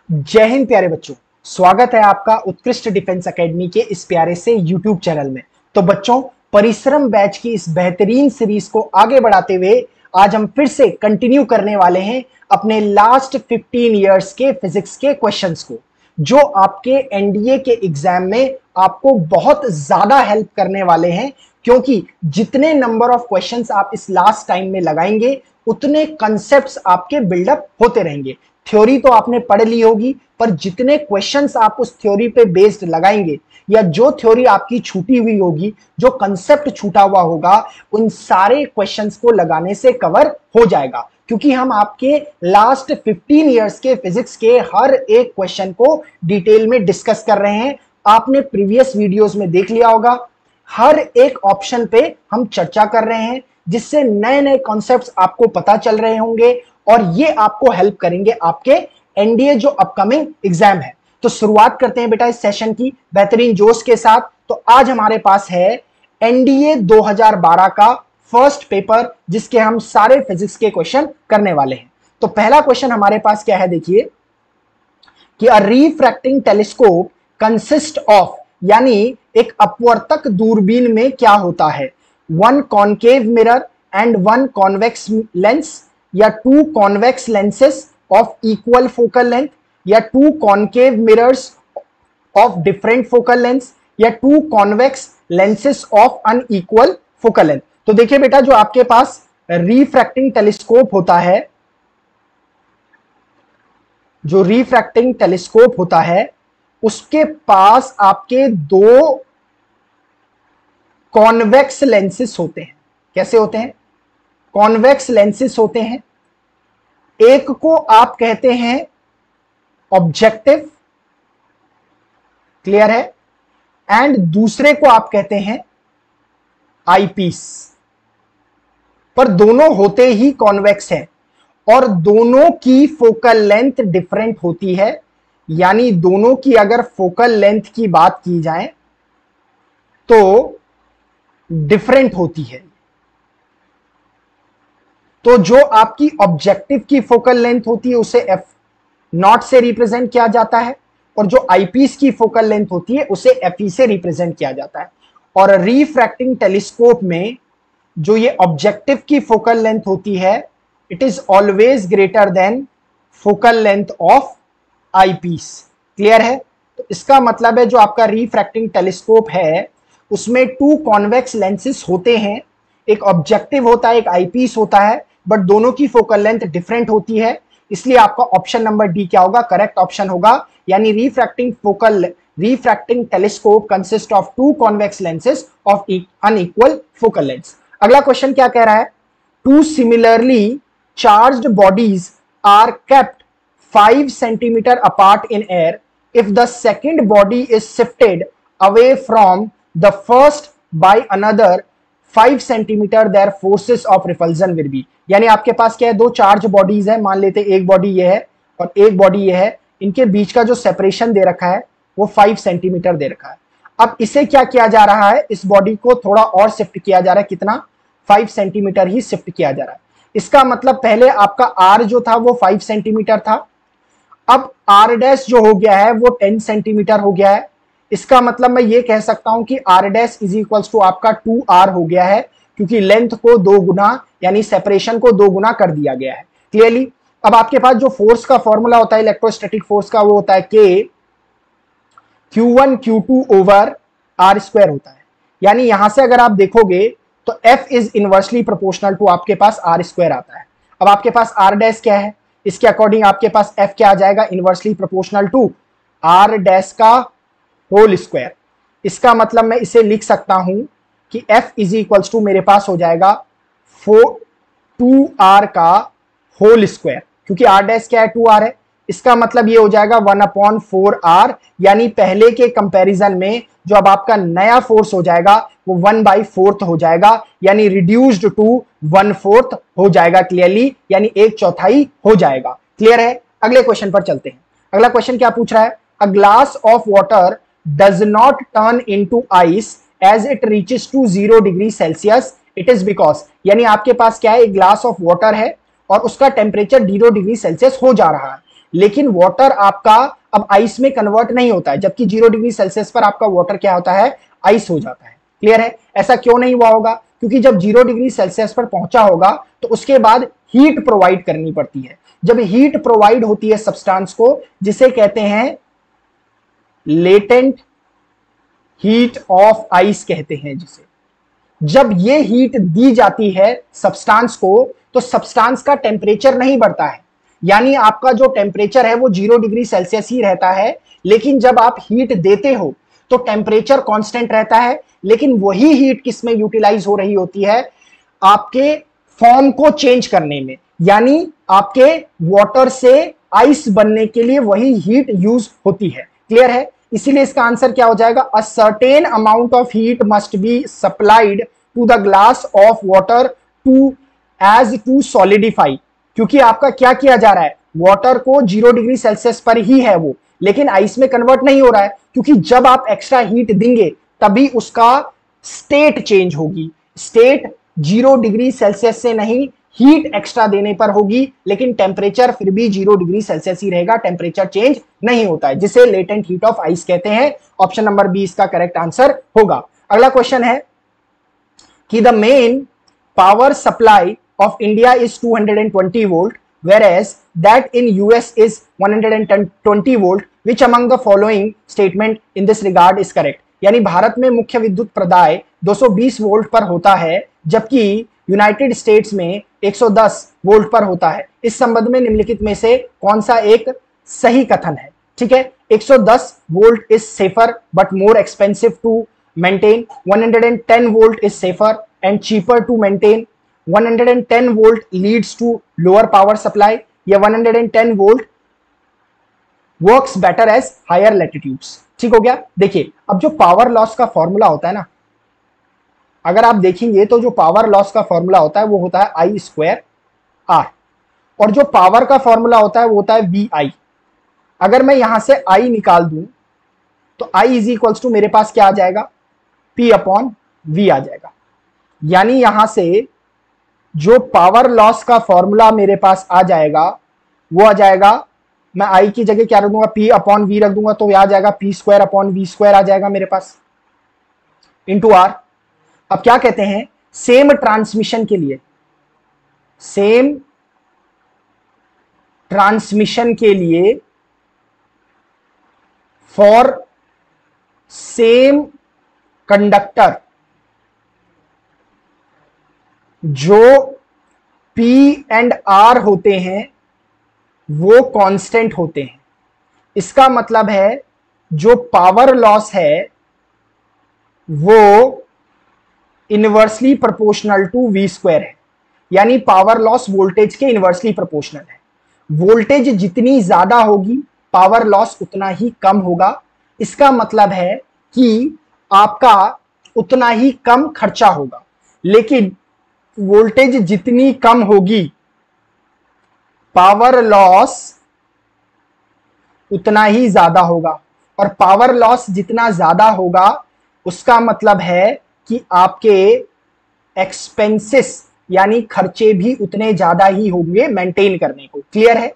जय हिंद प्यारे बच्चों, स्वागत है आपका उत्कृष्ट डिफेंस एकेडमी के इस प्यारे से यूट्यूब चैनल में। तो बच्चों, परिश्रम बैच की इस बेहतरीन सीरीज को आगे बढ़ाते हुए आज हम फिर से कंटिन्यू करने वाले हैं अपने लास्ट 15 इयर्स के फिजिक्स के क्वेश्चंस को, जो आपके एनडीए के एग्जाम में आपको बहुत ज्यादा हेल्प करने वाले हैं। क्योंकि जितने नंबर ऑफ क्वेश्चंस आप इस लास्ट टाइम में लगाएंगे उतने कंसेप्ट्स आपके बिल्डअप होते रहेंगे। थ्योरी तो आपने पढ़ ली होगी, पर जितने क्वेश्चंस आप उस थ्योरी पे बेस्ड लगाएंगे या जो थ्योरी आपकी छूटी हुई होगी, जो कंसेप्ट छूटा हुआ होगा, उन सारे क्वेश्चंस को लगाने से कवर हो जाएगा। क्योंकि हम आपके लास्ट 15 इयर्स के फिजिक्स के हर एक क्वेश्चन को डिटेल में डिस्कस कर रहे हैं। आपने प्रीवियस वीडियोस में देख लिया होगा, हर एक ऑप्शन पे हम चर्चा कर रहे हैं, जिससे नए नए कॉन्सेप्ट्स आपको पता चल रहे होंगे और ये आपको हेल्प करेंगे आपके एनडीए जो अपकमिंग एग्जाम है। तो शुरुआत करते हैं बेटा इस सेशन की बेहतरीन जोश के साथ। तो आज हमारे पास है एनडीए 2012 का फर्स्ट पेपर, जिसके हम सारे फिजिक्स के क्वेश्चन करने वाले हैं। तो पहला क्वेश्चन हमारे पास क्या है, देखिए कि a refracting telescope consist of, यानी एक अपवर्तक दूरबीन में क्या होता है, one concave mirror and one convex lens, या two convex lenses of equal focal length, या two concave mirrors of different focal length, या two convex lenses of unequal focal length. तो देखिए बेटा, जो आपके पास रिफ्रैक्टिंग टेलीस्कोप होता है, जो रिफ्रैक्टिंग टेलीस्कोप होता है, उसके पास आपके दो कॉन्वेक्स लेंसेस होते हैं। कैसे होते हैं? कॉन्वेक्स लेंसेस होते हैं। एक को आप कहते हैं ऑब्जेक्टिव, क्लियर है, एंड दूसरे को आप कहते हैं आईपीस। पर दोनों होते ही कॉन्वेक्स हैं और दोनों की फोकल लेंथ डिफरेंट होती है। यानी दोनों की अगर फोकल लेंथ की बात की जाए तो डिफरेंट होती है। तो जो आपकी ऑब्जेक्टिव की फोकल लेंथ होती है उसे एफ नॉट से रिप्रेजेंट किया जाता है, और जो आईपीस की फोकल लेंथ होती है उसे एफ ई से रिप्रेजेंट किया जाता है। और रिफ्रैक्टिंग टेलीस्कोप में जो ये ऑब्जेक्टिव की फोकल लेंथ होती है, it is always greater than focal length of eyepiece. Clear है? तो इसका मतलब है जो आपका रिफ्रैक्टिंग टेलीस्कोप है उसमें टू कॉन्वेक्स लेंसेस होते हैं, एक ऑब्जेक्टिव होता है, एक आईपीस होता है, बट दोनों की फोकल लेंथ डिफरेंट होती है। इसलिए आपका ऑप्शन नंबर डी क्या होगा? करेक्ट ऑप्शन होगा। यानी refracting telescope consist of two convex lenses of unequal focal lengths. अगला क्वेश्चन क्या कह रहा है? Two similarly charged bodies are kept 5 centimetre apart in air if the second body is shifted away from the first by another 5 centimeter, their forces of repulsion will be। यानी आपके पास क्या है, दो चार्ज बॉडीज है, मान लेते एक बॉडी ये है और एक बॉडी ये है, इनके बीच का जो सेपरेशन दे रखा है वो 5 सेंटीमीटर दे रखा है। अब इसे क्या किया जा रहा है, इस बॉडी को थोड़ा और शिफ्ट किया जा रहा है। कितना? 5 सेंटीमीटर ही शिफ्ट किया जा रहा है। इसका मतलब पहले आपका आर जो था वो 5 सेंटीमीटर था, अब आर डैश जो हो गया है वो 10 सेंटीमीटर हो गया है। इसका मतलब मैं ये कह सकता हूं कि R dash is equals to आपका 2r हो गया है, क्योंकि लेंथ को 2 गुना यानी सेपरेशन को 2 गुना कर दिया गया है। क्लियरली? अब आपके पास जो फोर्स का फॉर्मूला होता है इलेक्ट्रोस्टैटिक फोर्स का, वो होता है K Q1 Q2 over R square होता है। यानी यहां से अगर आप देखोगे तो F is inversely proportional to आपके पास R स्क्वायर आता है। अब आपके पास R डैश क्या है, इसके अकॉर्डिंग आपके पास F क्या आ जाएगा? Inversely proportional to R dash का होल स्क्वायर। इसका मतलब मैं इसे लिख सकता हूं कि F इज इक्वल्स टू मेरे पास हो जाएगा 2r का होल स्क्वायर, क्योंकि R डैश क्या है? 2r है। इसका मतलब ये हो जाएगा 1/4r, यानी पहले के कंपैरिजन में जो अब आपका नया फोर्स हो जाएगा वो 1/4 हो जाएगा, यानी रिड्यूस्ड टू 1/4 हो जाएगा। क्लियरली? यानी 1/4 हो जाएगा। क्लियर है? अगले क्वेश्चन पर चलते हैं। अगला क्वेश्चन क्या पूछ रहा है? A glass of water does not turn into ice as it reaches to 0 degree Celsius, it is because. यानी आपके पास क्या है, एक ग्लास ऑफ वाटर है और उसका टेम्परेचर 0 डिग्री सेल्सियस हो जा रहा है, लेकिन वाटर आपका अब आइस में कन्वर्ट नहीं होता है, जबकि 0 डिग्री सेल्सियस पर आपका वाटर क्या होता है, आइस हो जाता है। क्लियर है? ऐसा क्यों नहीं हुआ होगा? क्योंकि जब 0 डिग्री सेल्सियस पर पहुंचा होगा तो उसके बाद हीट प्रोवाइड करनी पड़ती है। जब हीट प्रोवाइड होती है सब्सटेंस को, जिसे कहते हैं लेटेंट हीट ऑफ आइस कहते हैं जिसे, जब ये हीट दी जाती है सब्सटेंस को तो सब्सटेंस का टेम्परेचर नहीं बढ़ता है, यानी आपका जो टेम्परेचर है वो 0 डिग्री सेल्सियस ही रहता है। लेकिन जब आप हीट देते हो तो टेम्परेचर कांस्टेंट रहता है, लेकिन वही हीट किस में यूटिलाइज हो रही होती है, आपके फॉर्म को चेंज करने में, यानी आपके वाटर से आइस बनने के लिए वही हीट यूज होती है। क्लियर है? इसीलिए इसका आंसर क्या हो जाएगा, a certain amount of heat must be supplied to the glass of water to as to solidify. क्योंकि आपका क्या किया जा रहा है, वाटर को 0 डिग्री सेल्सियस पर ही है वो, लेकिन आइस में कन्वर्ट नहीं हो रहा है, क्योंकि जब आप एक्स्ट्रा हीट देंगे तभी उसका स्टेट चेंज होगी। स्टेट 0 डिग्री सेल्सियस से नहीं, हीट एक्स्ट्रा देने पर होगी, लेकिन टेम्परेचर फिर भी 0 डिग्री सेल्सियस ही रहेगा, टेम्परेचर चेंज नहीं होता है, जिसे लेटेंट हीट ऑफ आइस कहते हैं। ऑप्शन नंबर बी इसका करेक्ट आंसर होगा। अगला क्वेश्चन है कि the main power supply of India is 220 volt, whereas that in US is 120 volt. Which among the following statement in this regard is correct? यानी भारत में मुख्य विद्युत प्रदाय 220 वोल्ट पर होता है, जबकि यूनाइटेड स्टेट्स में 110 वोल्ट पर होता है। इस संबंध में निम्नलिखित में से कौन सा एक सही कथन है? ठीक है, 110 volt is safer but more expensive to maintain, 110 volt is safer and cheaper to maintain, 110 volt leads to lower power supply, या 110 volt works better as higher latitudes. ठीक हो गया? देखिए, अब जो पावर लॉस का फॉर्मूला होता है ना, अगर आप देखेंगे तो जो पावर लॉस का फॉर्मूला होता है वो होता है आई स्क्वायर आर, और जो पावर का फॉर्मूला होता है वो होता है वी आई। अगर मैं यहां से आई निकाल दूं तो आई इज इक्वल्स टू मेरे पास क्या आ जाएगा, पी अपॉन वी आ जाएगा। यानी यहां से जो पावर लॉस का फॉर्मूला मेरे पास आ जाएगा वो आ जाएगा, मैं आई की जगह क्या रख दूंगा, पी अपॉन वी रख दूंगा, तो आ जाएगा p square upon v square आ जाएगा मेरे पास, इंटू आर। अब क्या कहते हैं, सेम ट्रांसमिशन के लिए, सेम ट्रांसमिशन के लिए फॉर सेम कंडक्टर जो P एंड R होते हैं वो कांस्टेंट होते हैं। इसका मतलब है जो पावर लॉस है वो inversely proportional to V square है, यानी पावर लॉस वोल्टेज के इनवर्सली प्रोपोर्शनल है। वोल्टेज जितनी ज्यादा होगी पावर लॉस उतना ही कम होगा। इसका मतलब है कि आपका उतना ही कम खर्चा होगा, लेकिन वोल्टेज जितनी कम होगी पावर लॉस उतना ही ज्यादा होगा, और पावर लॉस जितना ज्यादा होगा उसका मतलब है कि आपके एक्सपेंसेस यानी खर्चे भी उतने ज्यादा ही होंगे मेंटेन करने को। क्लियर है?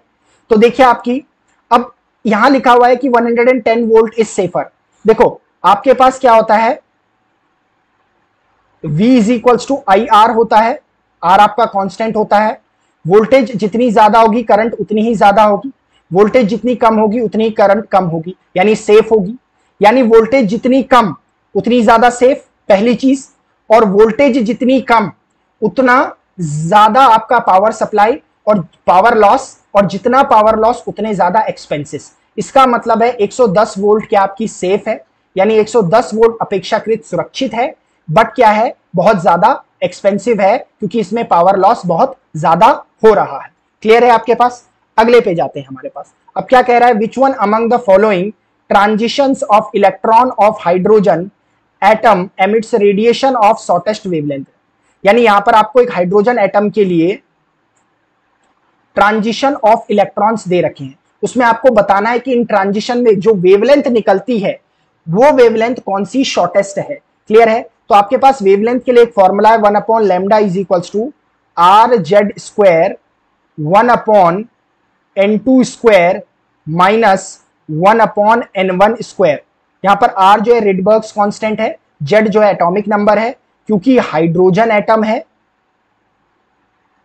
तो देखिए आपकी, अब यहां लिखा हुआ है कि 110 वोल्ट इज सेफर। देखो आपके पास क्या होता है, V is equals to I R होता है, R आपका कांस्टेंट होता है। वोल्टेज जितनी ज्यादा होगी करंट उतनी ही ज्यादा होगी, वोल्टेज जितनी कम होगी उतनी ही करंट कम होगी, यानी सेफ होगी। यानी वोल्टेज जितनी कम उतनी ज्यादा सेफ, पहली चीज, और वोल्टेज जितनी कम उतना ज्यादा आपका पावर सप्लाई और पावर लॉस, और जितना पावर लॉस उतने ज्यादा एक्सपेंसेस। इसका मतलब है 110 वोल्ट क्या आपकी सेफ है, यानी 110 वोल्ट अपेक्षाकृत सुरक्षित है, बट क्या है, बहुत ज्यादा एक्सपेंसिव है, क्योंकि इसमें पावर लॉस बहुत ज्यादा हो रहा है। क्लियर है आपके पास? अगले पे जाते हैं हमारे पास। अब क्या कह रहा है, which one among the following transitions of electron of hydrogen atom emits radiation of shortest wavelength. यानी यहां पर आपको एक हाइड्रोजन एटम के लिए ट्रांजिशन ऑफ इलेक्ट्रॉन्स दे रखे हैं, उसमें आपको बताना है कि इन ट्रांजिशन में जो वेवलेंथ निकलती है वो वेवलेंथ कौन सी शॉर्टेस्ट है। क्लियर है? तो आपके पास वेवलेंथ के लिए एक फॉर्मूला है, 1 upon lambda is equals to R Z square 1 upon N2 square -1/n1²। यहां पर r जो है रिडबर्ग्स कांस्टेंट है, z जो है एटॉमिक नंबर है, क्योंकि हाइड्रोजन एटम है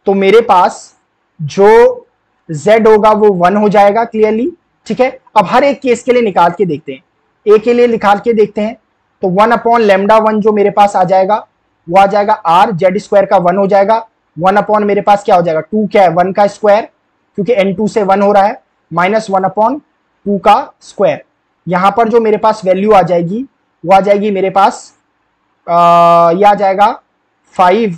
तो मेरे पास जो z होगा वो 1 हो जाएगा क्लियरली। ठीक है, अब हर एक केस के लिए निकाल के देखते हैं, a के लिए निकाल के देखते हैं। तो 1/λ1 जो मेरे पास आ जाएगा वो आ जाएगा r, z² का 1 हो जाएगा, 1 मेरे पास क्या हो जाएगा 2 क्या है 1 का स्क्वायर, क्योंकि n2 से 1 हो रहा है, -1/2 का स्क्वायर। यहां पर जो मेरे पास वैल्यू आ जाएगी वो आ जाएगी मेरे पास ये आ जाएगा 5,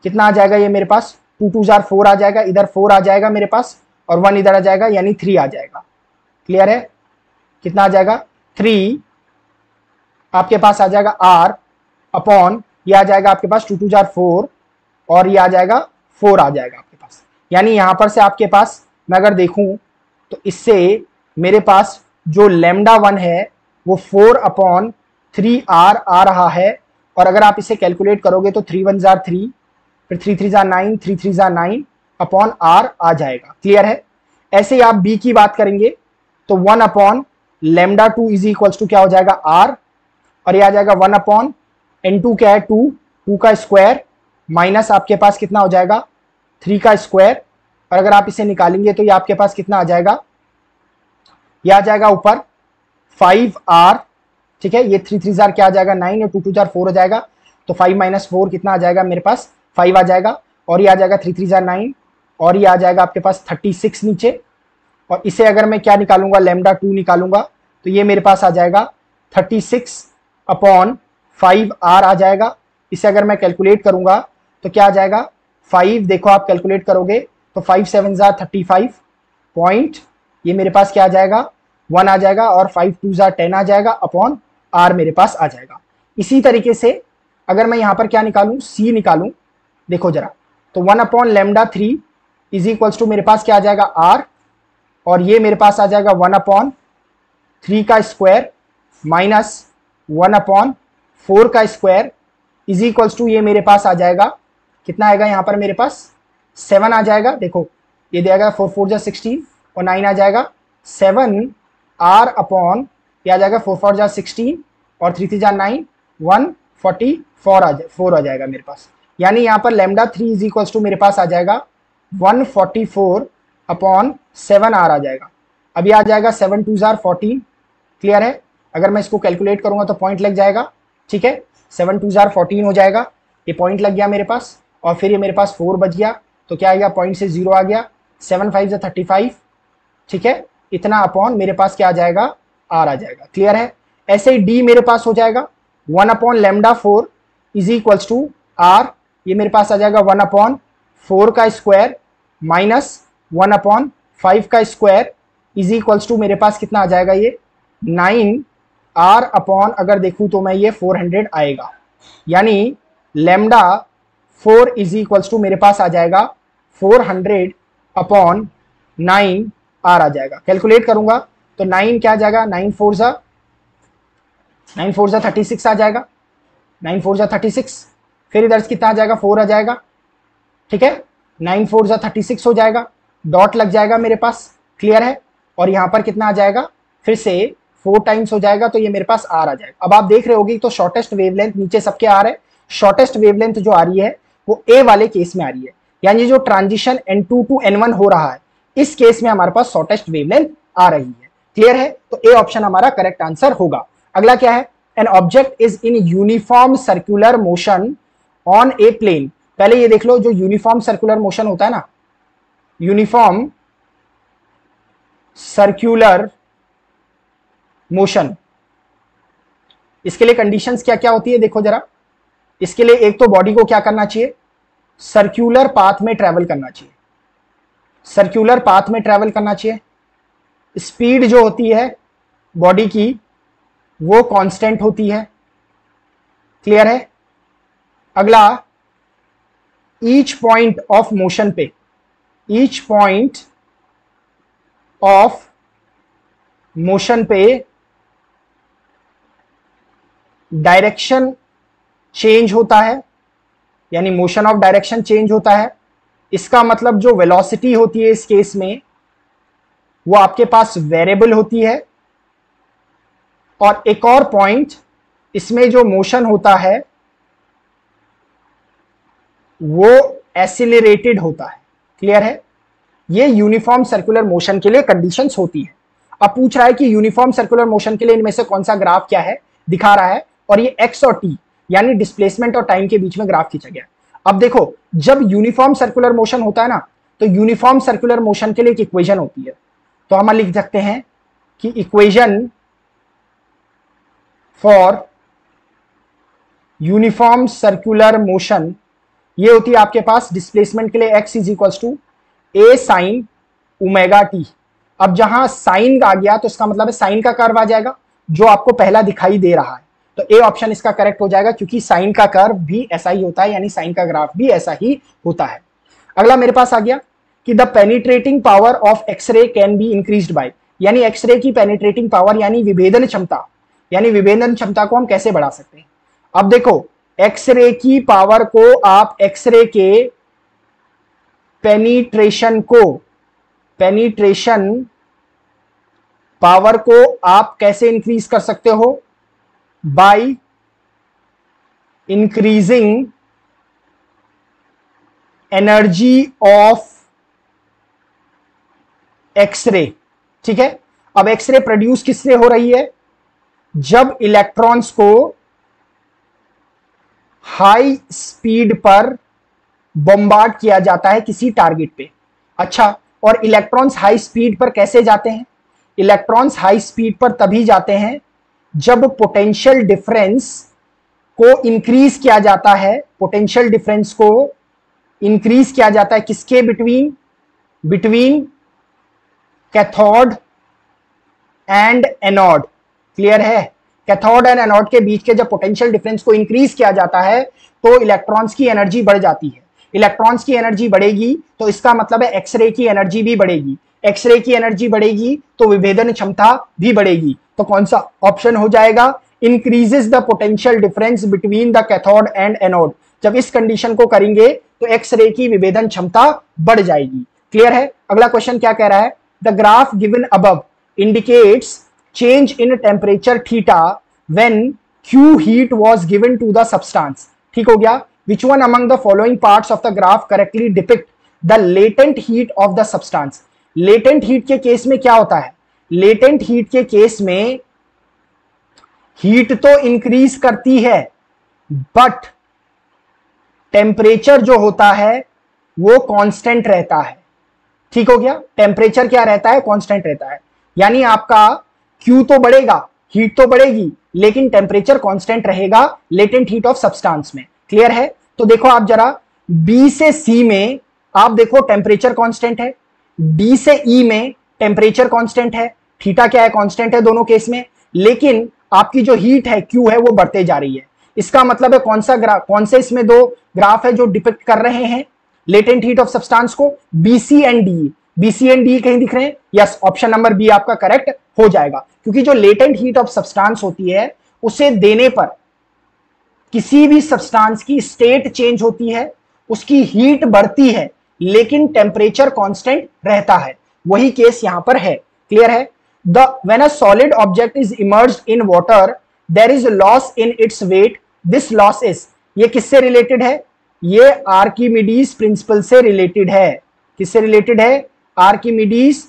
कितना आ जाएगा ये मेरे पास 2 2 जार 4 आ जाएगा, इधर 4 आ जाएगा मेरे पास और 1 इधर आ जाएगा, यानी 3 आ जाएगा। क्लियर है, कितना आ जाएगा 3 आपके पास आ जाएगा r अपॉन ये आ जाएगा आपके पास 2 2 जार 4 और ये आ जाएगा 4 आ जाएगा आपके पास। यानी यहां पर से आपके पास मैं अगर देखूं तो इससे मेरे पास जो λ1 है वो 4/3r आ रहा है, और अगर आप इसे कैलकुलेट करोगे तो 3 1 जार 3, फिर 3 3 जार 9, 3 3 जार 9 अपॉन r आ जाएगा। क्लियर है। ऐसे ही आप b की बात करेंगे तो 1/λ2 इज इक्वल्स टू क्या हो जाएगा r, और ये आ जाएगा 1/n2 क्या है 2 का स्क्वायर माइनस आपके पास कितना हो जाएगा 3 का स्क्वायर, और अगर आप इसे निकालेंगे तो ये आपके पास कितना आ जाएगा, ये आ जाएगा ऊपर 5r। ठीक है, ये 3 3 जार क्या आ जाएगा 9 और 2 2 जार 4 हो जाएगा, तो 5 - 4 कितना आ जाएगा मेरे पास 5 आ जाएगा, और ये आ जाएगा 3 3 जार 9 और ये आ जाएगा आपके पास 36 नीचे। और इसे अगर मैं क्या निकालूंगा λ2 निकालूंगा तो ये मेरे पास आ जाएगा 36/5r आ जाएगा। इसे अगर मैं कैलकुलेट करूंगा तो क्या आ जाएगा 5, देखो आप कैलकुलेट करोगे तो 5 7 जार 35 पॉइंट, ये मेरे पास क्या आ जाएगा 1 आ जाएगा, और 5 2 जार 10 आ जाएगा अपॉन r मेरे पास आ जाएगा। इसी तरीके से अगर मैं यहां पर क्या निकालूं c निकालूं, देखो जरा, तो 1/λ3 इज इक्वल्स टू मेरे पास क्या आ जाएगा r, और ये मेरे पास आ जाएगा 1/3 का स्क्वायर माइनस 1/4 का स्क्वायर इज इक्वल्स टू ये मेरे पास आ जाएगा कितना आएगा यहाँ पर मेरे पास 7 आ जाएगा। देखो ये दिया 4 4 जा 16 और 9 आ जाएगा 7r अपॉन ये आ जाएगा 4 4 जा 16 और 3 3 जा 9 144 आ जाएगा मेरे पास। यानी यहाँ पर λ3 इज इक्वल्स टू मेरे पास आ जाएगा 144/7r आ जाएगा। अभी आ जाएगा 7 2 जार 14। क्लियर है, अगर मैं इसको कैलकुलेट करूंगा तो पॉइंट लग जाएगा। ठीक है, 7 2 जार 14 हो जाएगा, ये पॉइंट लग गया मेरे पास, और फिर ये मेरे पास 4 बच गया तो क्या आ गया पॉइंट से 0 आ गया, 7 5 जा 35। ठीक है, इतना अपॉन मेरे पास क्या आ जाएगा r आ जाएगा। क्लियर है, ऐसे ही d मेरे पास हो जाएगा 1/λ4 इज इक्वल्स टू r, ये मेरे पास आ जाएगा 1/4 का स्क्वायर माइनस 1/5 का स्क्वायर इज इक्वल्स टू मेरे पास कितना आ जाएगा ये 9r अपॉन अगर देखूं तो मैं ये 400 आएगा। यानी λ4 इज इक्वल्स टू मेरे पास आ जाएगा 400/9r आ जाएगा। कैलकुलेट करूंगा तो 9 क्या आ जाएगा 9 4 जा 36 आ जाएगा, 9 4 जा 36, फिर इधर से कितना आ जाएगा 4 आ जाएगा। ठीक है, 9 4 जा 36 हो जाएगा, डॉट लग जाएगा मेरे पास। क्लियर है, और यहां पर कितना आ जाएगा फिर से 4 टाइम्स हो जाएगा तो ये मेरे पास r आ जाएगा। अब आप देख रहे होगी तो शॉर्टेस्ट वेवलेंथ नीचे सबके आ रहे हैं, शॉर्टेस्ट वेवलेंथ जो आ रही है वो a वाले केस में आ रही है, यानी जो ट्रांजिशन n2 टू n1 हो रहा है इस केस में हमारे पास शॉर्टेस्ट वेवलेंथ आ रही है। क्लियर है, तो ए ऑप्शन हमारा करेक्ट आंसर होगा। अगला क्या है, an object is in uniform circular motion on a plane. पहले ये देख लो, जो यूनिफॉर्म सर्कुलर मोशन होता है ना, यूनिफॉर्म सर्कुलर मोशन, इसके लिए कंडीशंस क्या क्या होती है देखो जरा। इसके लिए एक तो बॉडी को क्या करना चाहिए, सर्कुलर पाथ में ट्रेवल करना चाहिए, सर्कुलर पाथ में ट्रेवल करना चाहिए। स्पीड जो होती है बॉडी की वो कांस्टेंट होती है। क्लियर है, अगला ईच पॉइंट ऑफ मोशन पे, ईच पॉइंट ऑफ मोशन पे डायरेक्शन चेंज होता है, यानी मोशन ऑफ डायरेक्शन चेंज होता है। इसका मतलब जो वेलोसिटी होती है इस केस में वो आपके पास वेरिएबल होती है, और एक और पॉइंट, इसमें जो मोशन होता है वो एसिलरेटेड होता है। क्लियर है? ये यूनिफॉर्म सर्कुलर मोशन के लिए कंडीशंस होती है। अब पूछ रहा है कि यूनिफॉर्म सर्कुलर मोशन के लिए इनमें से कौन सा ग्राफ क्या है, दिखा रहा है, और ये एक्स और टी यानी डिस्प्लेसमेंट और टाइम के बीच में ग्राफ खींचा गया। अब देखो, जब यूनिफॉर्म सर्कुलर मोशन होता है ना, तो यूनिफॉर्म सर्कुलर मोशन के लिए एक इक्वेशन होती है, तो हम लिख सकते हैं कि equation for uniform circular motion ये होती है आपके पास डिस्प्लेसमेंट के लिए x is equal to A sine omega T. अब जहां साइन आ गया तो इसका मतलब है साइन का कर्व आ जाएगा जो आपको पहला दिखाई दे रहा है, तो ए ऑप्शन इसका करेक्ट हो जाएगा, क्योंकि साइन का कर्व भी ऐसा ही होता है, यानी साइन का ग्राफ भी ऐसा ही होता है। अगला मेरे पास आ गया कि the penetrating power of X-ray can be increased by, यानी एक्सरे की पेनिट्रेटिंग पावर यानी विभेदन क्षमता को हम कैसे बढ़ा सकते हैं। अब देखो, एक्सरे की पावर को आप एक्सरे के पेनिट्रेशन पावर को आप कैसे इंक्रीज कर सकते हो, by increasing energy of X-ray. ठीक है, अब एक्सरे प्रोड्यूस किससे हो रही है, जब इलेक्ट्रॉन्स को हाई स्पीड पर बॉम्बार्ड किया जाता है किसी टारगेट पे। अच्छा, और इलेक्ट्रॉन्स हाई स्पीड पर कैसे जाते हैं, इलेक्ट्रॉन्स हाई स्पीड पर तभी जाते हैं जब पोटेंशियल डिफरेंस को इंक्रीज किया जाता है, पोटेंशियल डिफरेंस को इंक्रीज किया जाता है किसके between cathode and anode. Clear है? कैथोड एंड एनोड के बीच के जब पोटेंशियल डिफरेंस को इंक्रीज किया जाता है तो इलेक्ट्रॉन्स की एनर्जी बढ़ जाती है। इलेक्ट्रॉन्स की एनर्जी बढ़ेगी तो इसका मतलब है एक्सरे की एनर्जी भी बढ़ेगी, एक्सरे की एनर्जी बढ़ेगी तो विभेदन क्षमता भी बढ़ेगी। तो कौन सा ऑप्शन हो जाएगा, increases the potential difference between the cathode and anode. जब इस कंडीशन को करेंगे तो एक्सरे की विभेदन क्षमता बढ़ जाएगी। क्लियर है? अगला क्वेश्चन क्या कह रहा है, the graph given above indicates change in temperature theta when Q heat was given to the substance। ठीक हो गया? Which one among the following parts of the graph correctly depict the latent heat of the substance। latent heat के case में क्या होता है, latent heat के case में हीट तो इंक्रीज करती है बट टेम्परेचर जो होता है वो कांस्टेंट रहता है। ठीक हो गया? टेम्परेचर क्या रहता है, कांस्टेंट रहता है, यानी आपका Q तो बढ़ेगा, हीट तो बढ़ेगी, लेकिन टेम्परेचर कांस्टेंट रहेगा लेटेंट हीट ऑफ सब्सटेंस में। क्लियर है? तो देखो आप जरा, B से C में आप देखो टेम्परेचर कांस्टेंट है, D से E में टेम्परेचर कांस्टेंट है, थीटा क्या है, कांस्टेंट है दोनों केस में, लेकिन आपकी जो हीट है Q है वो बढ़ते जा रही है। इसका मतलब है कौन से इसमें दो ग्राफ है जो डिपिक्ट कर रहे हैं लेटेंट हीट ऑफ सब्सटेंस को, BC and DE। BC and DE कहीं दिख रहे हैं? यस, ऑप्शन नंबर बी आपका करेक्ट हो जाएगा, क्योंकि जो लेटेंट हीट ऑफ सब्सटेंस होती है उसे देने पर किसी भी सब्सटेंस की स्टेट चेंज होती है, उसकी हीट बढ़ती है लेकिन टेम्परेचर कांस्टेंट रहता है। वही केस यहां पर है। क्लियर है? When a solid object is emerged in water there is loss in its weight, this loss is, ये किससे रिलेटेड है, ये आर्किमिडीज प्रिंसिपल से रिलेटेड है। किससे रिलेटेड है, आर्किमिडीज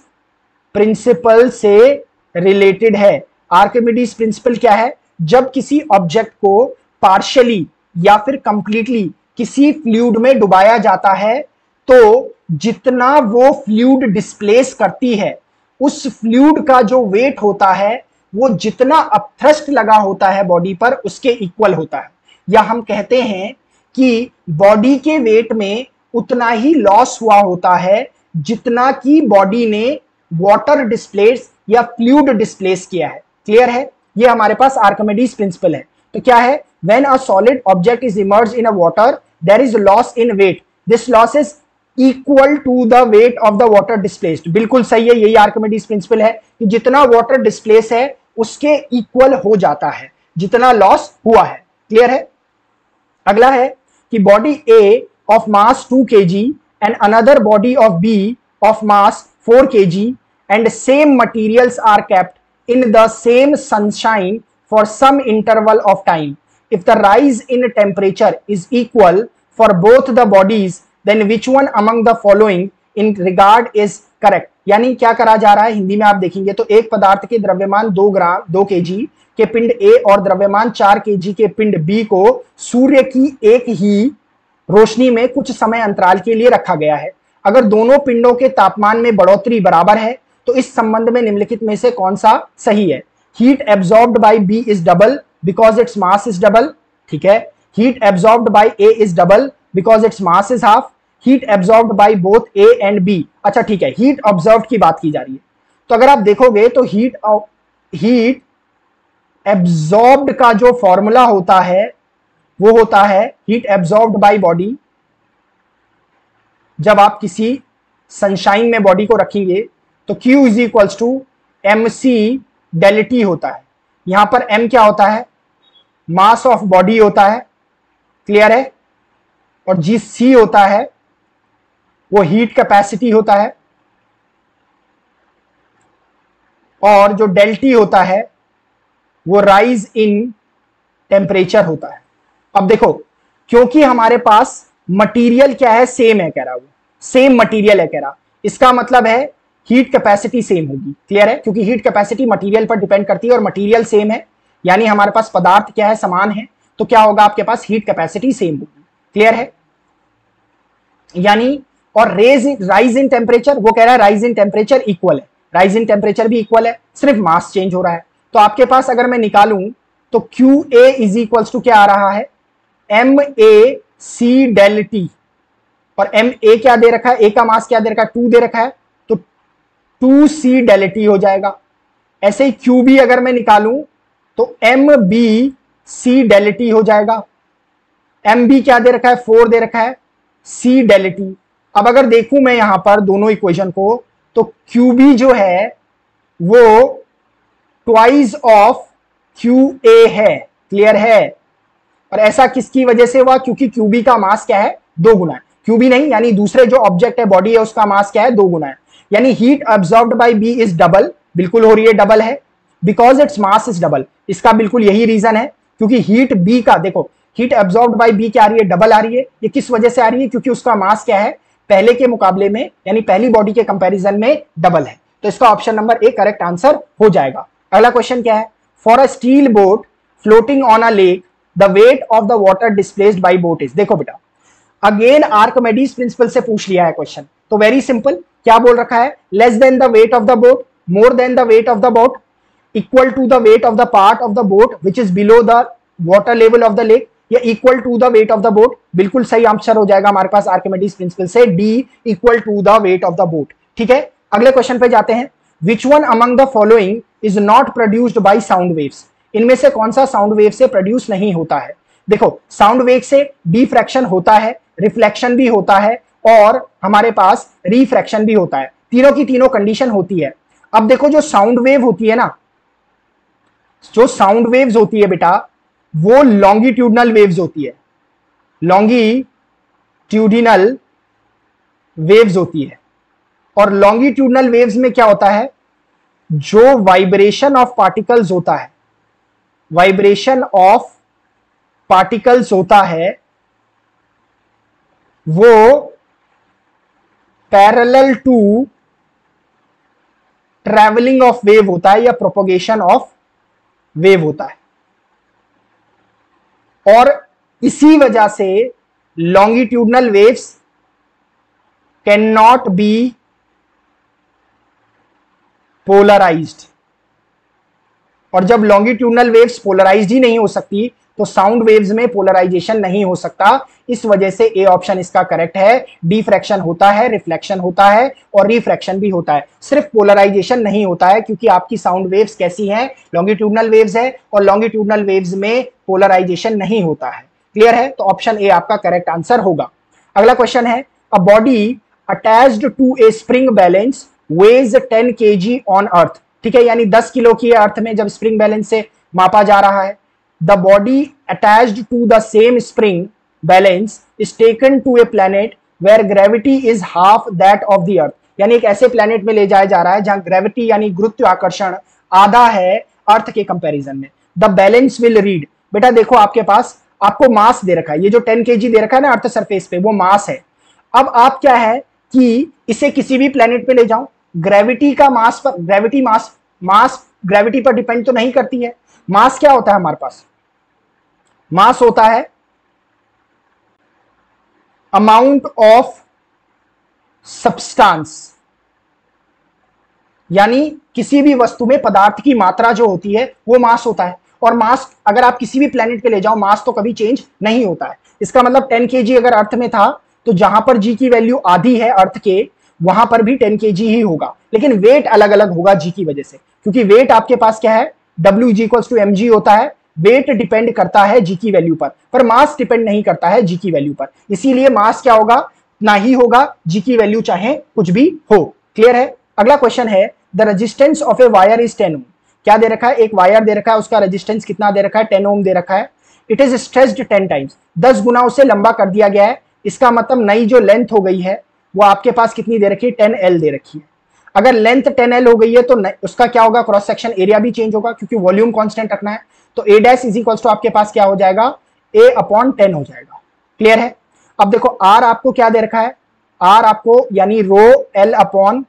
प्रिंसिपल से रिलेटेड है। आर्किमिडीज प्रिंसिपल क्या है, जब किसी ऑब्जेक्ट को पार्शियली या फिर कंप्लीटली किसी फ्लूइड में डुबाया जाता है तो जितना वो फ्लूइड डिस्प्लेस करती है उस फ्लूइड का जो वेट होता है वो जितना अपथ्रस्ट लगा होता है बॉडी पर उसके इक्वल होता है, या हम कहते हैं कि बॉडी के वेट में उतना ही लॉस हुआ होता है जितना की बॉडी ने वाटर डिस्प्लेस या फ्लूइड डिस्प्लेस किया है। क्लियर है? ये हमारे पास आर्किमिडीज प्रिंसिपल है। तो क्या है, when a solid object is emerged in a water there is loss in weight, this loss is equal to the weight of the water displaced. बिल्कुल सही है, यही आर्किमिडीज प्रिंसिपल है कि जितना वाटर डिस्प्लेस है उसके इक्वल हो जाता है जितना लॉस हुआ है। क्लियर है? अगला है कि body A of mass 2 kg and another body of B of mass 4 kg and same materials are kept in the same sunshine for some interval of time. If the rise in temperature is equal for both the bodies, then which one among the following in regard is correct? यानी क्या करा जा रहा है हिंदी में आप देखेंगे तो एक पदार्थ के द्रव्यमान 2 kg के पिंड A और द्रव्यमान 4 kg के पिंड B को सूर्य की एक ही रोशनी में कुछ समय अंतराल के लिए रखा गया है। अगर दोनों पिंडों के तापमान में बढ़ोतरी बराबर है तो इस संबंध में निम्नलिखित में से कौन सा सही है? Heat absorbed bye B is double because its mass is double, ठीक है। Heat absorbed bye A is double because its mass is half. Heat absorbed by both A and B, अच्छा ठीक है, हीट ऑब्जर्व्ड की बात की जा रही है। तो अगर आप देखोगे तो हीट एब्जॉर्ब्ड का जो फॉर्मूला होता है वो होता है हीट एब्जॉर्ब्ड बाय बॉडी। जब आप किसी सनशाइन में बॉडी को रखेंगे तो Q is equals to MC del T होता है। यहां पर M क्या होता है? मास ऑफ बॉडी होता है, क्लियर है। और C होता है वो हीट कैपेसिटी होता है, और जो डेल T होता है वो राइज इन टेम्परेचर होता है। अब देखो, क्योंकि हमारे पास मटेरियल क्या है, सेम है कह रहा, वो सेम मटेरियल है कह रहा, इसका मतलब है हीट कैपेसिटी सेम होगी, क्लियर है। क्योंकि हीट कैपेसिटी मटेरियल पर डिपेंड करती है और मटेरियल सेम है, यानी हमारे पास पदार्थ क्या है, समान है, तो क्या होगा आपके पास हीट कैपेसिटी सेम होगी, क्लियर है। यानी और राइज इन टेम्परेचर, वो कह रहा है राइज इन टेम्परेचर इक्वल है, राइज इन टेम्परेचर भी इक्वल है, सिर्फ मास चेंज हो रहा है। तो आपके पास अगर मैं निकालूं तो QA इज इक्वल्स टू क्या आ रहा है, MAC डेल T, और MA क्या दे रखा है, A का मास क्या दे रखा है, 2 दे रखा है, तो 2C डेल T हो जाएगा। ऐसे ही QB अगर मैं निकालूं तो MBC डेल T हो जाएगा। MB क्या दे रखा है, 4 दे रखा है, C डेल T। अब अगर देखूं मैं यहां पर दोनों इक्वेशन को तो QB जो है वो ट्वाइस ऑफ QA है, क्लियर है। और ऐसा किसकी वजह से हुआ, क्योंकि QB का मास क्या है, 2 गुना है। QB नहीं, यानी दूसरे जो ऑब्जेक्ट है, बॉडी है, उसका मास क्या है, 2 गुना है। यानी heat absorbed by B is double, बिल्कुल हो रही है, डबल है, because its mass is double. इसका बिल्कुल यही रीजन है, क्योंकि हीट B का देखो, हीट अब्सॉर्ब्ड बाय B क्या आ रही है, डबल आ रही है। ये किस वजह से आ रही है, क्योंकि उसका मास क्या है, पहले के मुकाबले में, यानी पहली बॉडी के कंपैरिजन में डबल है। तो इसका option number A correct answer हो जाएगा। अगला क्वेश्चन क्या है, for a steel boat floating on a lake the weight of the water displaced by boat is. देखो बेटा, अगेन आर्किमिडीज प्रिंसिपल से पूछ लिया है क्वेश्चन, तो वेरी सिंपल, क्या बोल रखा है, less than the weight of the boat, more than the weight of the boat, equal to the weight of the part of the boat which is below the water level of the lake, या equal to the weight of the boat. बिल्कुल सही answer हो जाएगा हमारे पास Archimedes principle से, D equal to the weight of the boat, ठीक है। अगले क्वेश्चन पे जाते हैं, विच one among the following is not produced by sound waves. इनमें से कौन सा साउंड वेव से प्रोड्यूस नहीं होता है। देखो, साउंड वेव से डिफ्रैक्शन होता है, रिफ्लेक्शन भी होता है, और हमारे पास रिफ्रैक्शन भी होता है, तीनों की तीनों कंडीशन होती है। अब देखो, जो साउंड वेव होती है ना, जो साउंड वेव्स होती है बेटा, वो लॉन्गिट्यूडनल वेव्स होती है, लॉन्गिट्यूडिनल वेव्स होती है। और लॉन्गिट्यूडनल वेव्स में क्या होता है, जो वाइब्रेशन ऑफ पार्टिकल्स होता है, वाइब्रेशन ऑफ पार्टिकल्स होता है, वो parallel to travelling of wave होता है, या प्रोपोगेशन ऑफ वेव होता है। और इसी वजह से longitudinal waves can not be polarised, और जब लॉन्गिट्यूडनल वेव्स पोलराइज्ड ही नहीं हो सकती तो साउंड वेव्स में पोलराइजेशन नहीं हो सकता। इस वजह से ए ऑप्शन इसका करेक्ट है। डिफ्रैक्शन होता है, रिफ्लेक्शन होता है, और रिफ्रैक्शन भी होता है, सिर्फ पोलराइजेशन नहीं होता है, क्योंकि आपकी साउंड वेव्स कैसी हैं, लॉन्गिट्यूडनल वेव्स है, और लॉन्गिट्यूडनल वेव्स में पोलराइजेशन नहीं होता है, क्लियर है। तो ऑप्शन ए आपका करेक्ट आंसर होगा। अगला क्वेश्चन है, a body attached to a spring balance weighs 10 kg on earth, ठीक है, यानी 10 किलो की अर्थ में जब स्प्रिंग बैलेंस से मापा जा रहा है। The body attached to the same spring balance is taken to a planet where gravity is half that of the earth. यानी एक ऐसे प्लेनेट में ले जाया जा रहा है जहां ग्रेविटी यानी गुरुत्वाकर्षण आधा है अर्थ के कंपैरिजन में। द बैलेंस विल रीड, बेटा देखो आपके पास आपको मास दे रखा है, ये जो 10 kg दे रखा है ना अर्थ सरफेस पे, वो मास है। अब आप क्या है कि इसे किसी भी प्लेनेट पे ले जाओ, ग्रेविटी का मास पर, ग्रेविटी मास ग्रेविटी पर डिपेंड तो नहीं करती है। मास क्या होता है हमारे पास? मास होता है अमाउंट ऑफ सब्सटेंस, यानी किसी भी वस्तु में पदार्थ की मात्रा जो होती है वो मास होता है। और मास अगर आप किसी भी प्लेनेट पे ले जाओ, मास तो कभी चेंज नहीं होता है। इसका मतलब 10 kg अगर अर्थ में था तो जहां पर जी की वैल्यू आधी है अर्थ के, वहां पर भी 10 kg ही होगा, लेकिन वेट अलग अलग होगा जी की वजह से, क्योंकि वेट आपके पास क्या है, W g equals to mg होता है। वेट डिपेंड करता है जी की वैल्यू पर मास डिपेंड नहीं करता है जी की वैल्यू पर। इसीलिए मास क्या होगा, ना ही होगा जी की वैल्यू चाहे कुछ भी हो। क्लियर है? अगला क्वेश्चन है the resistance of a wire is 10 ओम। क्या दे रखा है? एक वायर दे रखा है, उसका रेजिस्टेंस कितना दे रखा है? 10 ओम दे रखा है। इट इज स्ट्रेच्ड 10 टाइम्स, 10 गुना उसे लंबा कर दिया गया है। इसका मतलब नई जो लेंथ हो गई है वो आपके पास कितनी दे रखी है? 10L दे रखी है। अगर लेंथ 10L हो गई है तो उसका क्या होगा? क्रॉस सेक्शन एरिया भी चेंज होगा, क्योंकि वॉल्यूम कांस्टेंट रखना है। तो A dash is equals to आपके पास क्या हो जाएगा? A अपॉन 10 हो जाएगा। क्लियर है? अब देखो R आपको क्या दे रखा है? R आपको यानी रो L अपॉन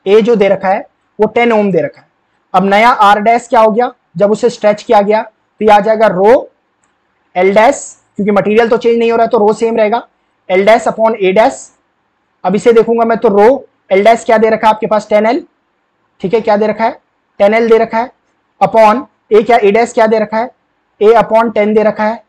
A जो दे रखा है वो 10 ओम दे रखा है। अब नया R डैश क्या हो गया? जब उसे स्ट्रेच किया गया तो ये आ जाएगा रो L डैश, क्योंकि मटेरियल तो चेंज नहीं हो रहा है तो रो सेम रहेगा, L dash upon A dash. अब इसे देखूंगा मैं तो रो L डैश क्या दे रखा है आपके पास? 10L। ठीक है, क्या दे रखा है? 10L दे रखा है। अपॉन A क्या? A डैश क्या दे रखा है? A अपॉन 10 दे रखा है।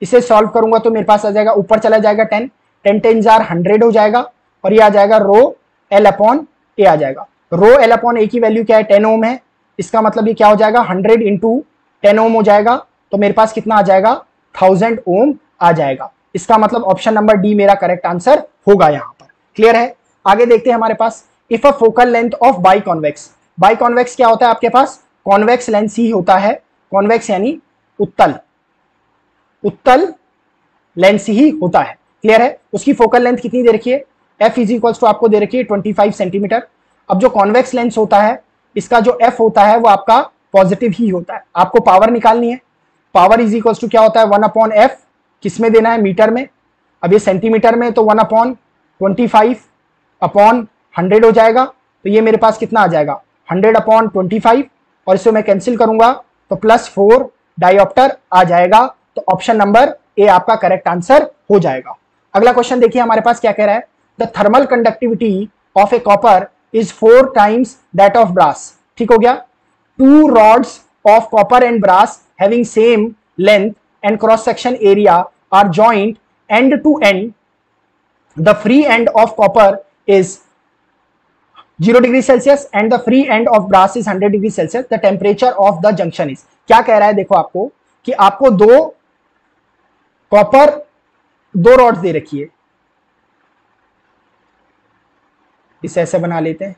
इसे सॉल्व करूंगा तो मेरे पास आ जाएगा, ऊपर चला जाएगा 10, 10 10 100 हो जाएगा, और ये आ जाएगा रो L अपॉन A आ जाएगा। रो L अपॉन A की वैल्यू क्या है? 10 ओम है। इसका मतलब ये क्या हो जाएगा? 100 इंटू 10 ओम हो जाएगा, तो मेरे पास कितना आ जाएगा? 1000 ओम आ जाएगा। इसका मतलब ऑप्शन नंबर डी मेरा करेक्ट आंसर होगा यहां पर। क्लियर है? आगे देखते हैं हमारे पास, if a focal length of biconvex. Biconvex क्या होता है आपके पास? कॉन्वेक्स लेंस ही होता है। कॉन्वेक्स यानी उत्तल, उत्तल लेंस ही होता है। क्लियर है? उसकी फोकल लेंथ कितनी दे रखी है? F इज इक्वल्स टू आपको दे रखी है 25 सेंटीमीटर। अब जो कॉन्वेक्स लेंस होता है इसका जो F होता है वो आपका पॉजिटिव ही होता है। आपको पावर निकालनी है, पावर इज इक्वल्स टू क्या होता है? 1 अपॉन F। किस में देना है? मीटर में। अब ये सेंटीमीटर में, तो 1 अपॉन 25 अपॉन 100 हो जाएगा, तो ये मेरे पास कितना आ जाएगा? 100 अपॉन 25, और इसे मैं कैंसिल करूंगा तो +4 डायोप्टर आ जाएगा। तो ऑप्शन नंबर ए आपका करेक्ट आंसर हो जाएगा। अगला क्वेश्चन देखिए हमारे पास क्या कह रहा है, the thermal conductivity of a copper is 4 times that of brass. ठीक हो गया? 2 rods of copper and brass having same length and cross section area are joint end to end. The free end of copper is 0 degree Celsius and the free end of brass is 100 degree Celsius. The temperature of the junction is. क्या कह रहा है? देखो आपको कि आपको दो copper, 2 rods दे रखी है, इसे ऐसे बना लेते हैं,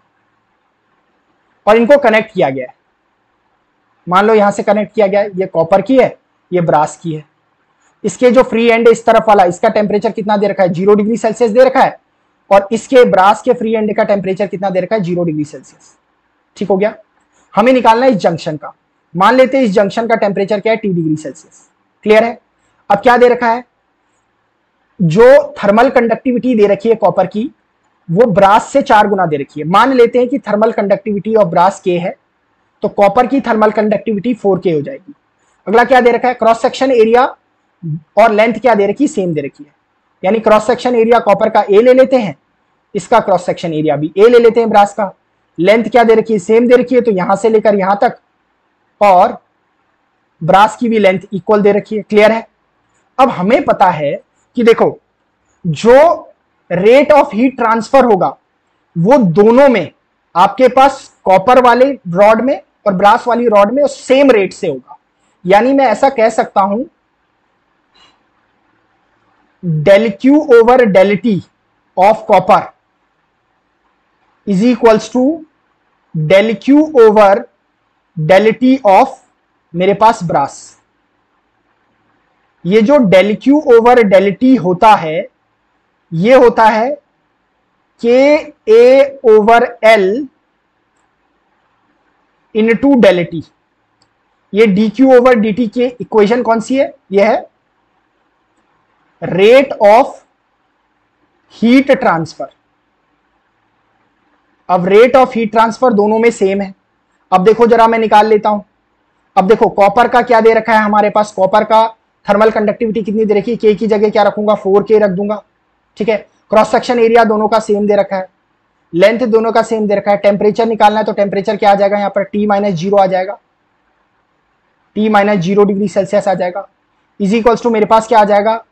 और इनको कनेक्ट किया गया है। मान लो यहां से कनेक्ट किया गया है, ये कॉपर की है, ये ब्रास की है। इसके जो फ्री एंड है इस तरफ वाला, इसका टेम्परेचर कितना दे रखा है? 0 डिग्री सेल्सियस दे रखा है, और इसके ब्रास के फ्री एंड का टेम्परेचर कितना दे रखा है? 0 डिग्री सेल्सियस। ठीक हो गया? हमें निकालना है इस जंक्शन का। मान लेते हैं इस जंक्शन का टेम्परेचर क्या है? T degree Celsius. क्लियर है? अब क्या दे रखा है? जो थर्मल कंडक्टिविटी दे रखी है कॉपर की वो ब्रास से 4 गुना दे रखी है। मान लेते हैं कि thermal conductivity of brass K है, तो कॉपर की थर्मल कंडक्टिविटी 4K हो जाएगी। अगला क्या दे रखा है? क्रॉस सेक्शन एरिया और लेंथ क्या दे रखी है? सेम दे रखी है। यानी क्रॉस सेक्शन एरिया कॉपर का A ले लेते हैं, इसका क्रॉस सेक्शन एरिया भी A ले लेते हैं ब्रास का। लेंथ क्या दे रखी है? सेम दे रखी है, तो यहां से लेकर यहां तक, और ब्रास की भी लेंथ इक्वल दे रखी है। क्लियर है? अब हमें पता है कि देखो जो रेट ऑफ हीट ट्रांसफर होगा वो दोनों में, आपके पास कॉपर वाले रॉड में और ब्रास वाली रॉड में सेम रेट से होगा। यानी मैं ऐसा कह सकता हूं, del Q over del T of copper is equals to del Q over del T of मेरे पास ब्रास। ये जो del Q over del T होता है, ये होता है KA/L इनटू डेल टी। ये dQ/dt की इक्वेशन कौन सी है? ये है रेट ऑफ हीट ट्रांसफर। अब रेट ऑफ हीट ट्रांसफर दोनों में सेम है। अब देखो जरा मैं निकाल लेता हूं। अब देखो कॉपर का क्या दे रखा है हमारे पास, कॉपर का थर्मल कंडक्टिविटी कितनी दे रखी है, के की जगह क्या रखूंगा 4K रख दूंगा, ठीक है। क्रॉस सेक्शन एरिया दोनों का सेम दे रखा है, लेंथ दोनों का सेम दे रखा है। टेम्परेचर निकालना है तो टेम्परेचर क्या आ जाएगा यहाँ पर T-0 आ जाएगा, T-0 डिग्री सेल्सियस आ जाएगा। इज इक्वल्स टू मेरे पास क्या आ जाएगा,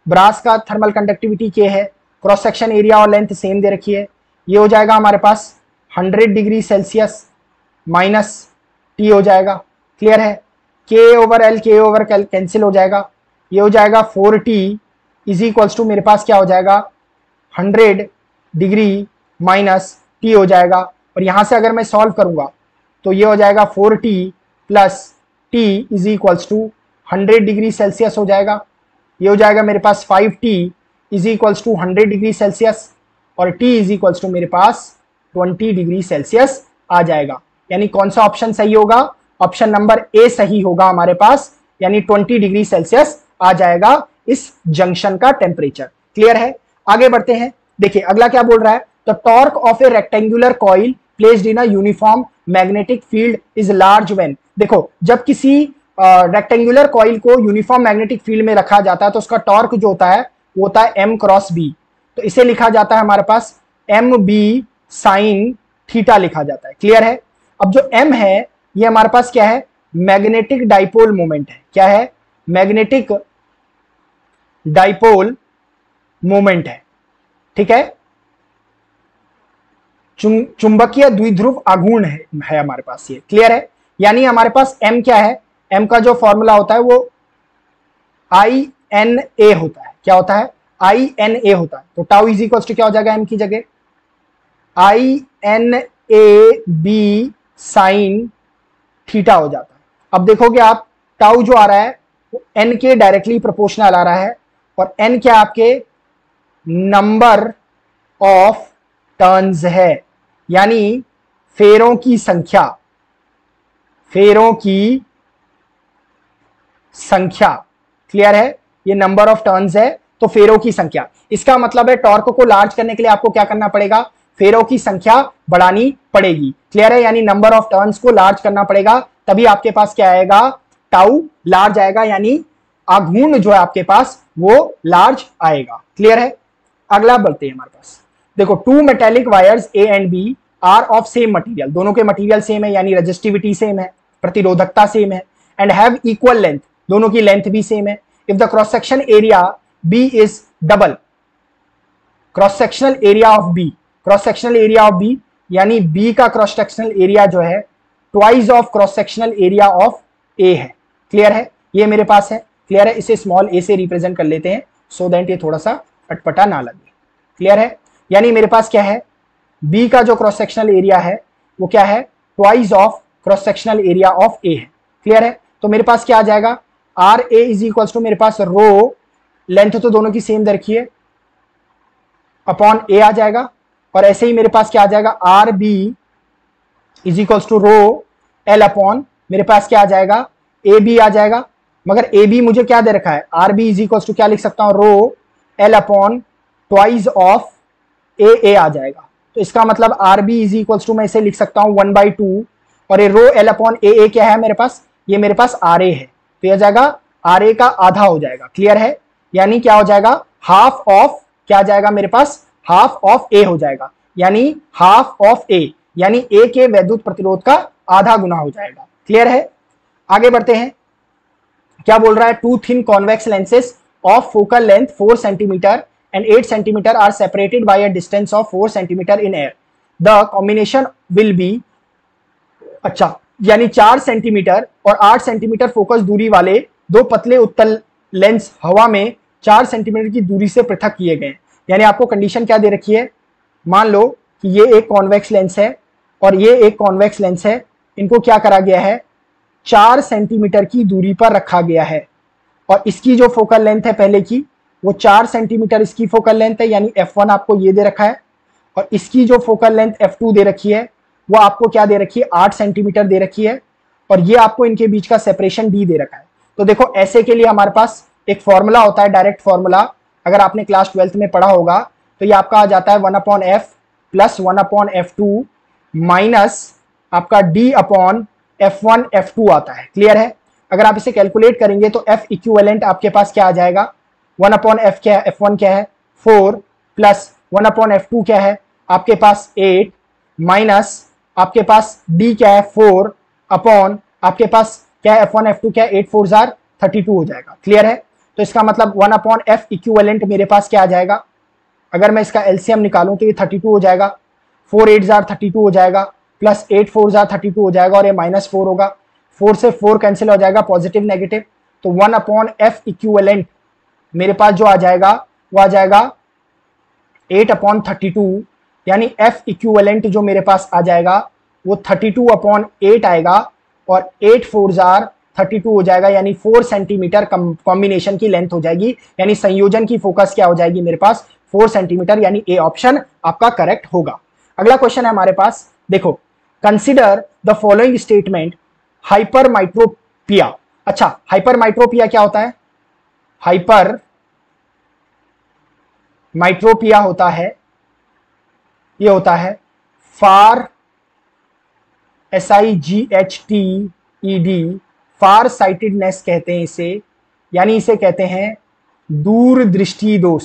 ब्रास का थर्मल कंडक्टिविटी K है, क्रॉस सेक्शन एरिया और लेंथ सेम दे रखी है, ये हो जाएगा हमारे पास 100 डिग्री सेल्सियस माइनस T हो जाएगा। क्लियर है, K/L कैंसिल हो जाएगा, ये हो जाएगा 4T इज इक्वल्स टू मेरे पास क्या हो जाएगा 100 डिग्री माइनस T हो जाएगा। और यहां से अगर मैं सॉल्व करूंगा तो ये हो जाएगा 4T plus T is equals to 100 degree Celsius हो जाएगा। ये हो जाएगा मेरे पास 5T is equals to 100 degree Celsius और T इज इक्वल्स टू मेरे पास 20 डिग्री सेल्सियस आ जाएगा। यानी कौन सा ऑप्शन सही होगा, ऑप्शन नंबर ए सही होगा हमारे पास, यानी 20 डिग्री सेल्सियस आ जाएगा इस जंक्शन का टेम्परेचर। क्लियर है, आगे बढ़ते हैं। देखिए अगला क्या बोल रहा है, the torque of A rectangular coil placed in a uniform magnetic field is large when. देखो जब किसी रेक्टेंगुलर कॉइल को यूनिफॉर्म मैग्नेटिक फील्ड में रखा जाता है तो उसका टॉर्क जो होता है वो होता है M×B। तो इसे लिखा जाता है हमारे पास MB sin थीटा लिखा जाता है। क्लियर है, अब जो M है ये हमारे पास क्या है, मैग्नेटिक डाइपोल मोमेंट है। क्या है, मैग्नेटिक डाइपोल मोमेंट है, ठीक है। चुंबकीय द्विध्रुव आघूर्ण है हमारे पास ये। क्लियर है, यानी हमारे पास M क्या है, M का जो फॉर्मूला होता है वो INA होता है। क्या होता है, INA होता है। तो टाउ इज इक्वल्स टू क्या हो जाएगा M की जगह INAB साइन थीटा हो जाता है। अब देखोगे आप टाउ जो आ रहा है वो N के डायरेक्टली प्रोपोर्शनल आ रहा है और N क्या आपके नंबर ऑफ टर्न्स है, यानी फेरों की संख्या, फेरों की संख्या। क्लियर है, ये नंबर ऑफ टर्न्स है तो फेरों की संख्या। इसका मतलब है टॉर्क को लार्ज करने के लिए आपको क्या करना पड़ेगा, फेरों की संख्या बढ़ानी पड़ेगी। क्लियर है, यानी नंबर ऑफ टर्न्स को लार्ज करना पड़ेगा, तभी आपके पास क्या आएगा, टाउ लार्ज आएगा, यानी आघूर्ण जो है आपके पास वो लार्ज आएगा। क्लियर है, अगला बढ़ते हैं हमारे पास। देखो two metallic wires A and B are of same material, दोनों के मटेरियल सेम है, यानी रेजिस्टिविटी सेम है, प्रतिरोधकता सेम है, एंड हैव इक्वल लेंथ, दोनों की लेंथ भी सेम है। If the cross section area B is double, cross sectional area of B, cross sectional area of B यानी बी का क्रॉस सेक्शनल एरिया जो है twice of cross sectional area of A है। Clear है, ये मेरे पास है। क्लियर है, इसे स्मॉल ए से रिप्रेजेंट कर लेते हैं सो दैट ये थोड़ा सा अटपटा ना लगे। क्लियर है, यानी मेरे पास क्या है, बी का जो क्रॉस सेक्शनल एरिया है वो क्या है, twice of cross sectional area of A है। क्लियर है, तो मेरे पास क्या आ जाएगा, R A is equal to मेरे पास रो, लेंथ तो दोनों की सेम दे रखी है, अपॉन ए आ जाएगा। और ऐसे ही मेरे पास क्या आ जाएगा, R B is equals to rho L upon मेरे पास क्या आ जाएगा, ए बी आ जाएगा। मगर ए बी मुझे क्या दे रखा है, R B is equals to क्या लिख सकता हूं, rho L upon twice of A आ जाएगा। तो इसका मतलब R B is equals to मैं इसे लिख सकता हूं 1/2 और ये रो एल अपॉन ए क्या है मेरे पास, ये मेरे पास आर ए है, तो यह जाएगा आर ए का आधा हो जाएगा। क्लियर है, यानी क्या हो जाएगा, हाफ ऑफ क्या आ जाएगा मेरे पास, हाफ ऑफ ए हो जाएगा, यानी हाफ ऑफ ए, यानी ए के वैद्युत प्रतिरोध का आधा गुना हो जाएगा। क्लियर है, आगे बढ़ते हैं। क्या बोल रहा है, two thin convex lenses of focal length 4 centimetre and 8 centimeter are separated by a distance of 4 centimeter in air. The combination will be, अच्छा यानी 4 सेंटीमीटर और 8 सेंटीमीटर फोकस दूरी वाले दो पतले उत्तल लेंस हवा में 4 सेंटीमीटर की दूरी से पृथक किए गए। यानी आपको कंडीशन क्या दे रखी है, मान लो कि ये एक कॉन्वेक्स लेंस है और ये एक कॉन्वेक्स लेंस है, इनको क्या करा गया है, 4 सेंटीमीटर की दूरी पर रखा गया है और इसकी जो फोकल लेंथ है पहले की वो 4 सेंटीमीटर इसकी फोकल लेंथ है, यानी F1 आपको ये दे रखा है और इसकी जो फोकल लेंथ f2 दे रखी है वो आपको क्या दे रखी है, 8 सेंटीमीटर दे रखी है, और ये आपको इनके बीच का सेपरेशन d दे रखा है। तो देखो ऐसे के लिए हमारे पास एक फॉर्मूला होता है, डायरेक्ट फॉर्मूला, अगर आपने क्लास 12th में पढ़ा होगा तो ये आपका आ जाता है 1/f प्लस 1/f2 माइनस आपका d अपॉन f1 f2 आता है। क्लियर है? अगर आप इसे कैलकुलेट करेंगे तो f इक्विवेलेंट आपके पास क्या आ जाएगा, 1/f क्या है, f1 क्या है 4 प्लस 1/f2 क्या है आपके पास 8 माइनस आपके पास d क्या है 4 अपॉन आपके पास क्या है f1 f2 क्या है 8 4 जार 32 हो जाएगा। क्लियर है? तो इसका मतलब 1/f इक्विवेलेंट मेरे पास क्या आ जाएगा, अगर मैं इसका एलसीएम निकालूं तो ये 32 हो जाएगा, 4 8 जार 32 हो जाएगा, प्लस 8 4 जार 32 हो जाएगा, और ये -4 होगा, 4 से 4 कैंसिल हो जाएगा, पॉजिटिव नेगेटिव, तो 1/f इक्विवेलेंट मेरे पास जो आ जाएगा वो आ जाएगा 8/32, यानी f इक्विवेलेंट जो मेरे पास आ जाएगा वो 32/8 आएगा, और 8 4 जार 32 हो जाएगा, यानी 4 सेंटीमीटर कॉम्बिनेशन की लेंथ हो जाएगी, यानी संयोजन की फोकस क्या हो जाएगी मेरे पास 4 सेंटीमीटर, यानी ए ऑप्शन आपका करेक्ट होगा। अगला क्वेश्चन है हमारे पास, देखो, कंसिडर द फॉलोइंग स्टेटमेंट हाइपरमाइट्रोपिया। अच्छा, हाइपरमाइट्रोपिया क्या होता है? हाइपरमाइट्रोपिया होता है, ये होता है फार SIGHTED, फार साइटेडनेस कहते हैं इसे, यानी इसे कहते हैं दूरदृष्टि दोष,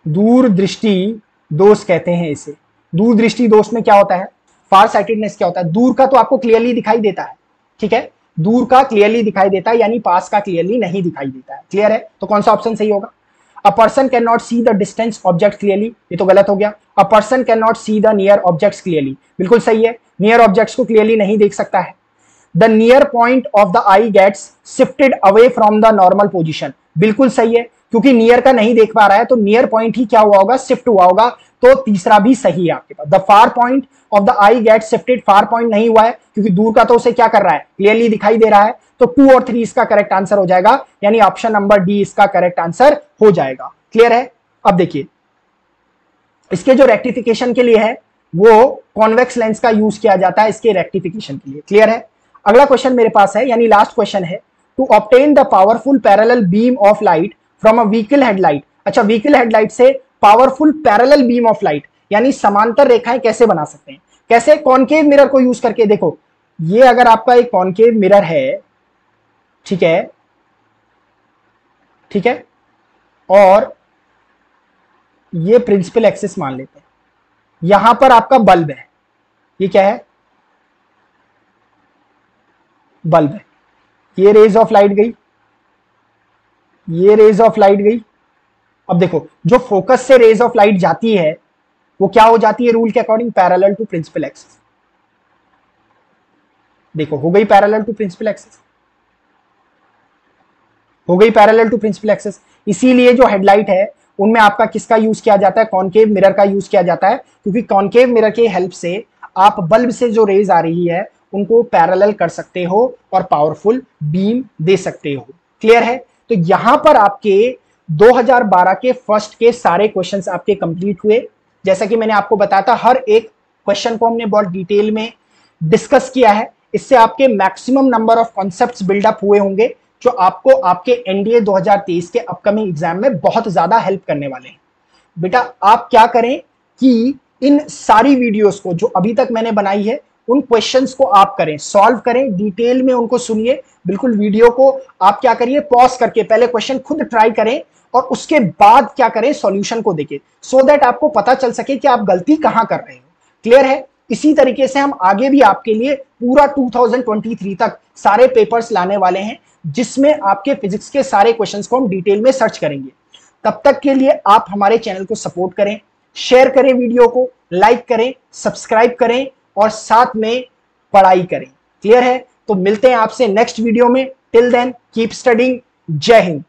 दूरदृष्टि दोष कहते हैं इसे। दूरदृष्टि दोष में क्या होता है, फार साइटेडनेस क्या होता है, दूर का तो आपको क्लियरली दिखाई देता है, ठीक है, दूर का क्लियरली दिखाई देता है, यानी पास का क्लियरली नहीं दिखाई देता है। क्लियर है? तो कौन सा ऑप्शन सही होगा? A person can not see the distance object clearly, ये तो गलत हो गया। A person can not see the near objects clearly, बिल्कुल सही है, नियर ऑब्जेक्ट्स को क्लियरली नहीं देख सकता है। The near point of the eye gets shifted away from the normal position, बिल्कुल सही है, क्योंकि नियर का नहीं देख पा रहा है तो नियर पॉइंट ही क्या हुआ होगा, शिफ्ट हुआ होगा, तो तीसरा भी सही है आपके पास। The far point of the eye get shifted, far point नहीं हुआ है क्योंकि दूर का तो उसे क्या कर रहा है, क्लियरली दिखाई दे रहा है, तो 2 और 3 इसका करेक्ट आंसर हो जाएगा, यानी ऑप्शन नंबर डी इसका करेक्ट आंसर हो जाएगा। क्लियर है? अब देखिए, इसके जो रेक्टिफिकेशन के लिए है वो कॉन्वेक्स लेंस का यूज किया जाता है इसके रेक्टिफिकेशन के लिए। क्लियर है? अगला क्वेश्चन मेरे पास है, यानी लास्ट क्वेश्चन है, to obtain the powerful parallel beam of light from a vehicle headlight. अच्छा, व्हीकल हेडलाइट से powerful parallel beam of light, यानी समांतर रेखाएं कैसे बना सकते हैं, कैसे? कॉनकेव मिरर को यूज करके। देखो, ये अगर आपका एक कॉनकेव मिरर है, ठीक है, ठीक है, और ये प्रिंसिपल एक्सिस मान लेते हैं, यहां पर आपका बल्ब है, ये क्या है, बल्ब है, ये रेज ऑफ लाइट गई, ये रेज ऑफ लाइट गई। अब देखो, जो फोकस से रेज ऑफ लाइट जाती है वो क्या हो जाती है रूल के according, parallel to principal axis. देखो, हो गई पैरेलल टू प्रिंसिपल एक्सिस, हो गई पैरेलल टू प्रिंसिपल एक्सिस। इसीलिए जो हेडलाइट है उनमें आपका किसका यूज किया जाता है, कॉनकेव मिरर का यूज किया जाता है, क्योंकि कॉनकेव मिरर के हेल्प से आप बल्ब से जो रेज आ रही है उनको पैरेलल कर सकते हो और पावरफुल बीम दे सकते हो। क्लियर है? तो यहां पर आपके 2012 के फर्स्ट के सारे क्वेश्चंस आपके कंप्लीट हुए। जैसा कि मैंने आपको बताया था, हर एक क्वेश्चन को हमने बहुत डिटेल में डिस्कस किया है, इससे आपके maximum number of concepts build up हुए होंगे, जो आपको आपके एनडीए 2023 के अपकमिंग एग्जाम में बहुत ज्यादा हेल्प करने वाले हैं। बेटा, आप क्या करें कि इन सारी वीडियोस को जो अभी तक मैंने बनाई है, उन क्वेश्चंस को आप करें, सॉल्व करें, डिटेल में उनको सुनिए, बिल्कुल वीडियो को आप क्या करिए, पॉज करके पहले क्वेश्चन खुद ट्राई करें और उसके बाद क्या करें, सॉल्यूशन को देखें, सो दैट आपको पता चल सके कि आप गलती कहां कर रहे हो। क्लियर है? इसी तरीके से हम आगे भी आपके लिए पूरा 2023 तक सारे पेपर्स लाने वाले हैं, जिसमें आपके फिजिक्स के सारे क्वेश्चंस को हम डिटेल में सर्च करेंगे। तब तक के लिए आप हमारे चैनल को सपोर्ट करें, शेयर करें, वीडियो को लाइक करें, सब्सक्राइब करें और साथ में पढ़ाई करें। क्लियर है? तो मिलते हैं आपसे नेक्स्ट वीडियो में। Till then keep studying. जय हिंद।